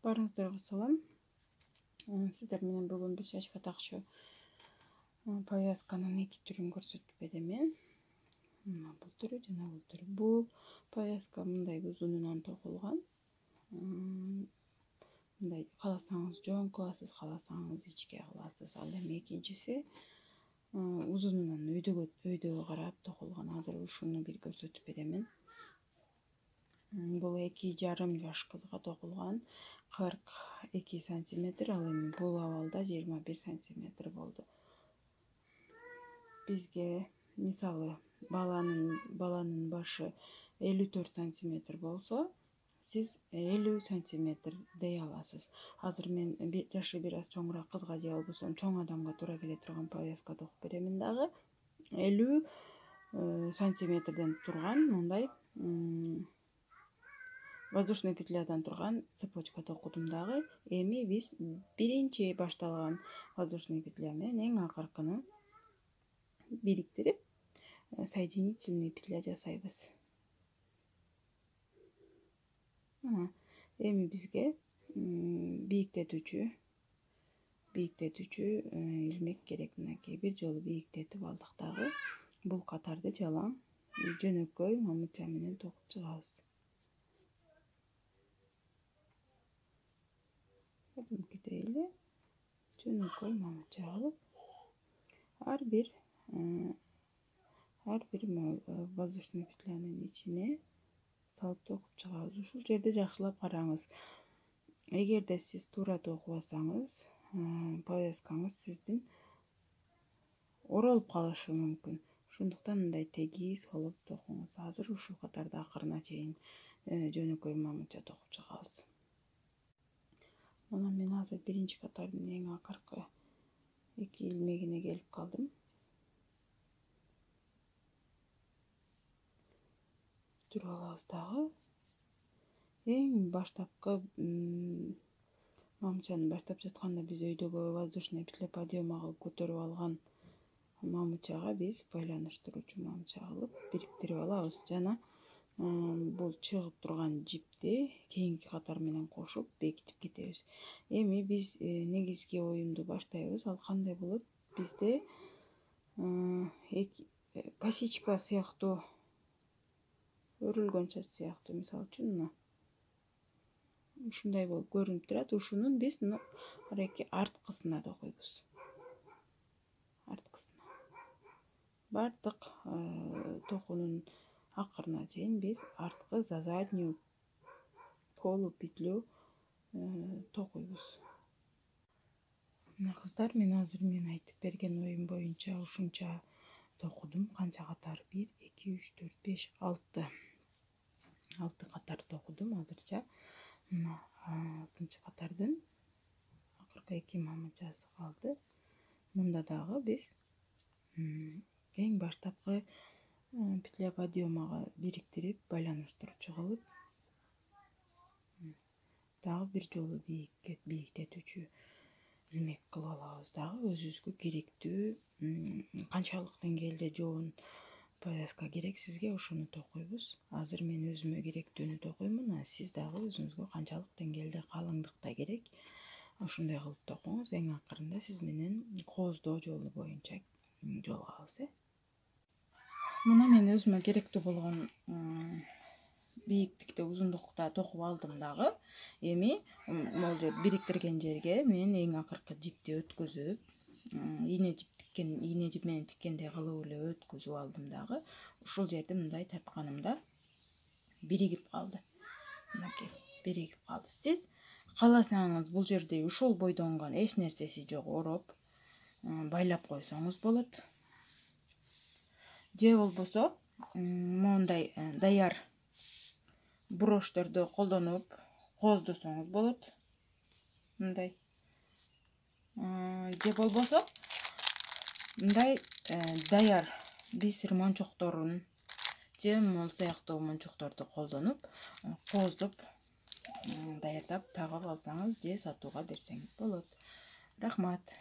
Барыңыздарга салам. Сиздер менен бүгүн биз чачка такчу повязканын эки түрүн көрсөтүп берем. Бул түрү жана бул түрү. Бул повязка мындай узунунан токулган. Мындай кааласаңыз жоң кыласыз, кааласаңыз ичке кыласыз. Ал эми экинчиси узунунан өйдөгө карап токулган. Азыр ушуну бир көрсөтүп берем. Бул 2,5 жаш кызга токулган, 42 сантиметр, ал эми бул абалда 21 сантиметр болду. Бизге мисалы баланын башы 54 сантиметр болсо, сиз 50 сантиметр дей аласыз. Азыр мен жашы бир аз чоңураак кызга же болбосо чоң адамга туура келе турган повязка токуп беремин дагы. 50 сантиметрден турган мындай воздушный петлядан турган цепочка токудум дагы. Эми биз биринчи башталган воздушный петля менен эң акыркыны бириктирип соединительный петля жасайбыз. Эми бизге бийиктетүүчү илмек керек. Мынакей бир жолу бийиктетип алдык дагы. Бул катарды жалаң жөнөкөй мамыча менен токуп чыгабыз. Кадимкидей эле жөнөкөй мамыча кылып ар бир воздушный петлянын ичине салып токуп чыгабыз. Ушул жерде жакшылап караңыз. Эгерде сиз туура токубасаңыз, повязкаңыз сиздин оролуп калышы мүмкүн. Ошондуктан мындай тегиз кылып токуңуз. Азыр ушул катарды акырына чейин жөнөкөй мамыча токуп чыгабыз. Мына мен азыр биринчи катардын эң акыркы эки илмегине келип калдым. Түрүп алабыз дагы. Эң баштапкы мамычаны баштап жатканда биз өйдөгө воздушный петля подъема кылып көтөрүп алган мамычага биз байланыштыруучу мамыча кылып бириктирип алабыз. Жана бул чыгып турган жипти кийинки катар менен кошуп бекитип кетебиз. Эми биз негизги оюнду баштайбыз. Ал кандай болот? Бизде косичка сыяктуу, өрүлгөн чач сыяктуу, мисалы үчүн мына ушундай болуп көрүнүп турат. Ушунун биз ареки арткысына токуйбуз. Арткысына. Бардык токуунун акырына чейин биз арткы за заднюю полупетлю токуйбуз. Мына кыздар, мен азыр айтып берген оюм боюнча ушунча токудум. Канча катар? 1, 2, 3, 4, 5, 6. 6 катар токудум азырча. Мына 6-чы катардын акыркы эки мамычасы калды. Мында дагы биз эң баштапкы петля подъемага бириктирип, байланыштыруучу кылып, дагы бир жолу бийиктетүүчү илмек кылып алабыз дагы. Өзүбүзгө керектүү канчалык деңгээлде жоон повязка керек сизге, ошону токуйбуз. Азыр мен өзүмө керектүүнү токуймун, сиз дагы өзүңүзгө канчалык деңгээлде калыңдыкта керек, ошондой кылып токуңуз. Эң акырында сиз менен кооздоо жолу боюнча жолугабыз. Мына мен өзүмө керектүү болгон бийиктикте, узундукта токуп алдым дагы. Эми могул жер бириктирген жерге мен эң акыркы жипти өткөзүп, ийне жип менен тиккендей кылып эле өткөзүп алдым дагы. Ушул жерде мындай тартканымда биригип калды. Мынакей, биригип калды. Сиз кааласаңыз бул жерде ушул бойдонгон эч нерсеси жок ороп байлап койсоңуз болот. Же болбосо мондай даяр брошторду колдонуп кооздосоңуз болот. Мындай. Же болбосо мындай даяр бисер мончокторун же могул сыяктуу мончокторду колдонуп кооздоп даярдап тагып алсаңыз же сатууга берсеңиз болот. Рахмат.